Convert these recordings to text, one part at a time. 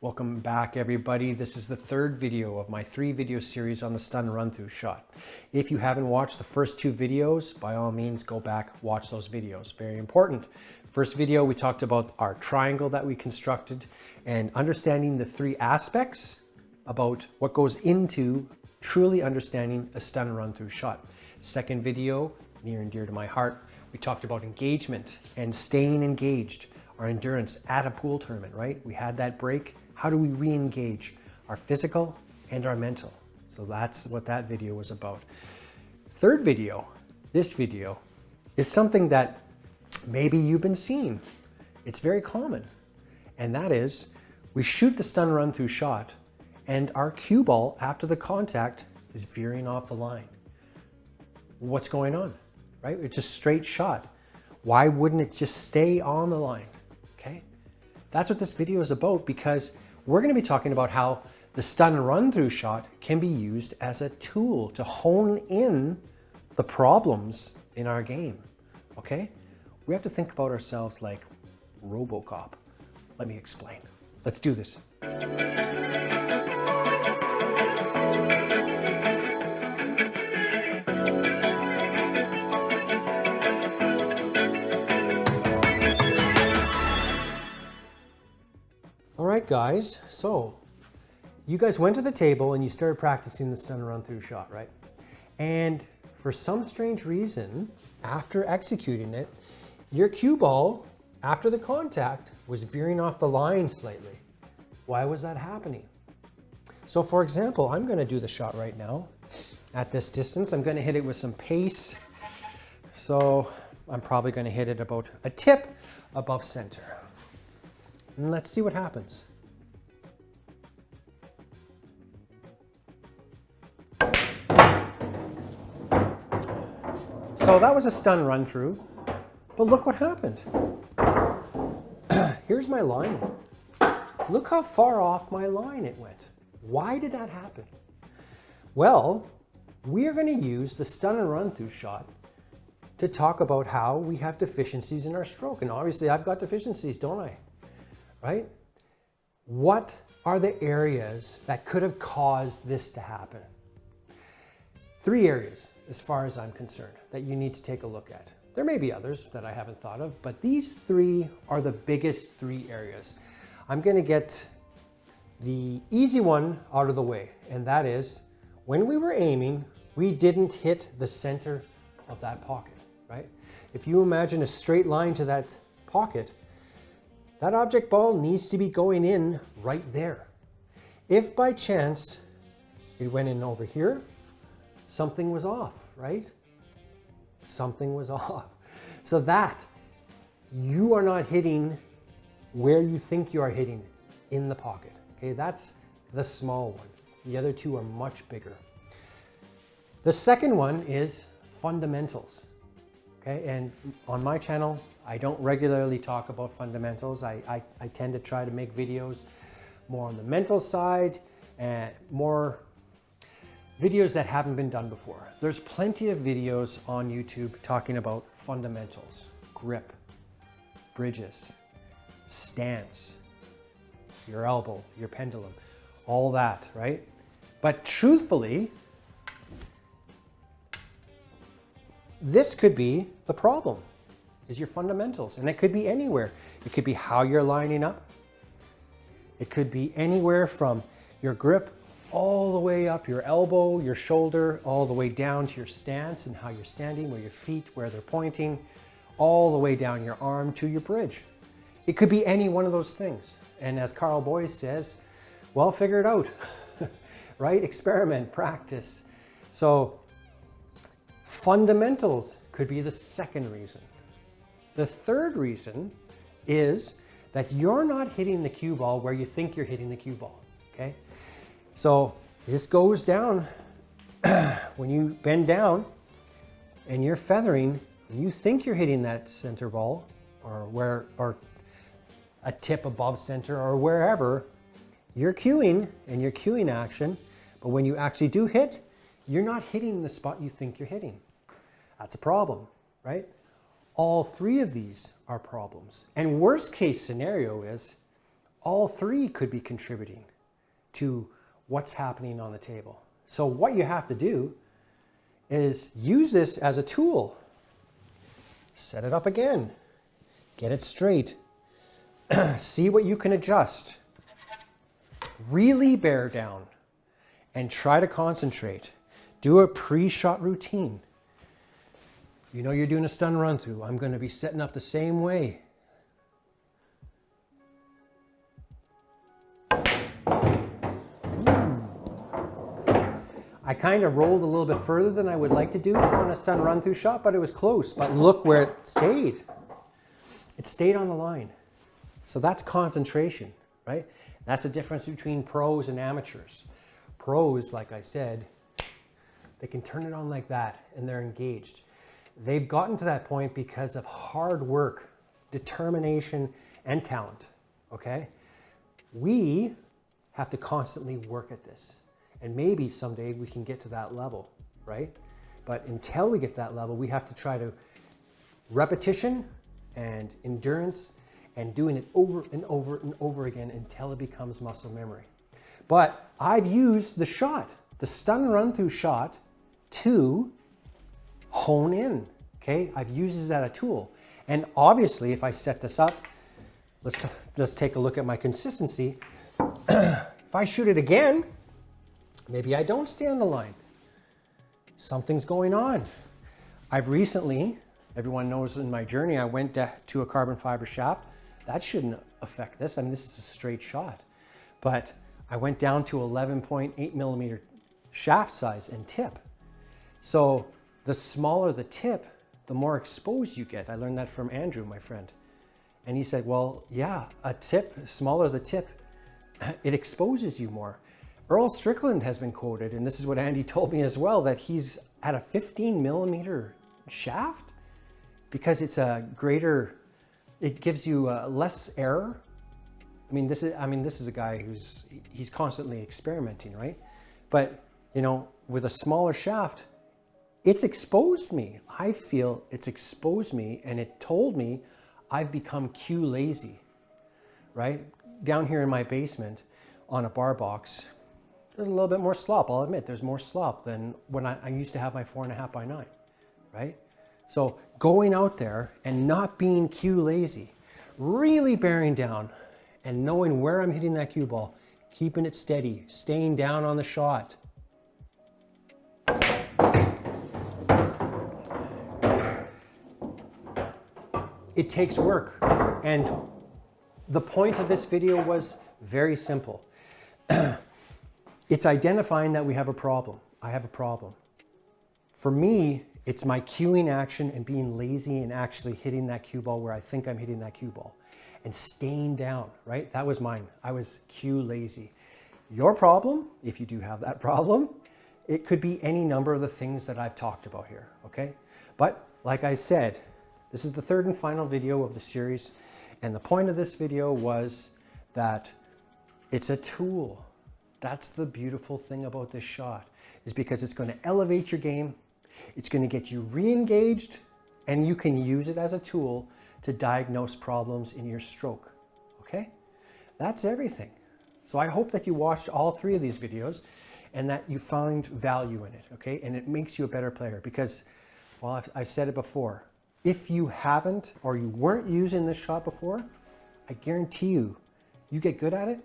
Welcome back, everybody. This is the third video of my 3-video series on the stun run-through shot. If you haven't watched the first 2 videos, by all means, go back, watch those videos. Very important. First video, we talked about our triangle that we constructed and understanding the 3 aspects about what goes into truly understanding a stun run-through shot. Second video, near and dear to my heart, we talked about engagement and staying engaged, our endurance at a pool tournament, right? We had that break. How do we re-engage our physical and our mental? So that's what that video was about. Third video, this video, is something that maybe you've been seeing. It's very common. And that is, we shoot the stun run through shot and our cue ball after the contact is veering off the line. What's going on, right? It's a straight shot. Why wouldn't it just stay on the line, okay? That's what this video is about, because we're going to be talking about how the stun run-through shot can be used as a tool to hone in the problems in our game, okay? We have to think about ourselves like Robo-Cop. Let me explain. Let's do this. All right, guys, so you guys went to the table and you started practicing the stun run-through shot, right? And for some strange reason, after executing it, your cue ball, after the contact, was veering off the line slightly. Why was that happening? So for example, I'm gonna do the shot right now. At this distance, I'm gonna hit it with some pace. So I'm probably gonna hit it about a tip above center. And let's see what happens. So that was a stun run through, but look what happened. Here's my line. Look how far off my line it went. Why did that happen? Well, we are going to use the stun and run through shot to talk about how we have deficiencies in our stroke. And obviously I've got deficiencies, don't I? Right? What are the areas that could have caused this to happen? 3 areas, as far as I'm concerned, that you need to take a look at. There may be others that I haven't thought of, but these 3 are the biggest 3 areas. I'm going to get the easy one out of the way, and that is when we were aiming, we didn't hit the center of that pocket, right? If you imagine a straight line to that pocket, that object ball needs to be going in right there. If by chance it went in over here, something was off, right? Something was off. So that you are not hitting where you think you are hitting in the pocket. Okay, that's the small one. The other 2 are much bigger. The second one is fundamentals. Okay, and on my channel, I don't regularly talk about fundamentals. I tend to try to make videos more on the mental side and more videos that haven't been done before. There's plenty of videos on YouTube talking about fundamentals, grip, bridges, stance, your elbow, your pendulum, all that, right? But truthfully, this could be the problem, is your fundamentals. And it could be anywhere. It could be how you're lining up. It could be anywhere from your grip all the way up your elbow, your shoulder, all the way down to your stance and how you're standing, where your feet, where they're pointing, all the way down your arm to your bridge. It could be any one of those things. And as Carl Boyes says, well, figure it out, right? Experiment, practice. So fundamentals could be the second reason. The third reason is that you're not hitting the cue ball where you think you're hitting the cue ball, okay? So this goes down, when you bend down and you're feathering, and you think you're hitting that center ball or a tip above center or wherever, you're cueing and you're cueing action, but when you actually do hit, you're not hitting the spot you think you're hitting. That's a problem, right? All 3 of these are problems. And worst case scenario is all three could be contributing to what's happening on the table. So what you have to do is use this as a tool. Set it up again. Get it straight. See what you can adjust. Really bear down and try to concentrate. Do a pre-shot routine. You know you're doing a stun run through. I'm going to be setting up the same way. I kind of rolled a little bit further than I would like to do on a stun run through shot, but it was close. But look where it stayed. It stayed on the line. So that's concentration, right? That's the difference between pros and amateurs. Pros, like I said, they can turn it on like that and they're engaged. They've gotten to that point because of hard work, determination, and talent, okay? We have to constantly work at this. And maybe someday we can get to that level, right? But until we get to that level, we have to try to repetition and endurance and doing it over and over and over again until it becomes muscle memory. But I've used the shot, the stun run through shot, to hone in, okay? I've used this as a tool. And obviously, if I set this up, let's take a look at my consistency. If I shoot it again, maybe I don't stay on the line. Something's going on. I've recently, everyone knows in my journey, I went to a carbon fiber shaft. That shouldn't affect this. I mean, this is a straight shot. But I went down to 11.8 millimeter shaft size and tip. So the smaller the tip, the more exposed you get. I learned that from Andrew, my friend. And he said, well, yeah, a tip, smaller the tip, it exposes you more. Earl Strickland has been quoted, and this is what Andy told me as well, that he's at a 15 millimeter shaft because it's a greater, it gives you less error. I mean, this is a guy he's constantly experimenting, right? But, you know, with a smaller shaft, it's exposed me. I feel it's exposed me, and it told me I've become cue lazy, right? Down here in my basement on a bar box, there's a little bit more slop. I'll admit there's more slop than when I used to have my 4.5 by 9, right? So going out there and not being cue lazy, really bearing down and knowing where I'm hitting that cue ball, keeping it steady, staying down on the shot. It takes work. And the point of this video was very simple. It's identifying that we have a problem. I have a problem. For me, it's my cueing action and being lazy and actually hitting that cue ball where I think I'm hitting that cue ball and staying down, right? That was mine. I was cue lazy. Your problem, if you do have that problem, it could be any number of the things that I've talked about here, okay? But like I said, this is the third and final video of the series. And the point of this video was that it's a tool. That's the beautiful thing about this shot, is because it's going to elevate your game. It's going to get you re-engaged, and you can use it as a tool to diagnose problems in your stroke, okay? That's everything. So I hope that you watched all three of these videos and that you found value in it, okay? And it makes you a better player because, well, I've said it before, if you haven't or you weren't using this shot before, I guarantee you, you get good at it,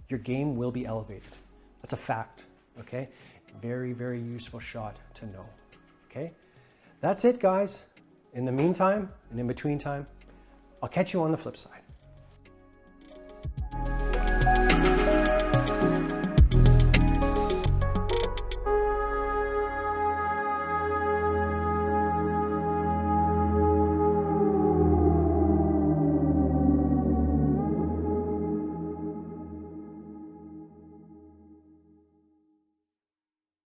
your game will be elevated. That's a fact, okay? Very, very useful shot to know, okay? That's it, guys. In the meantime, and in between time, I'll catch you on the flip side.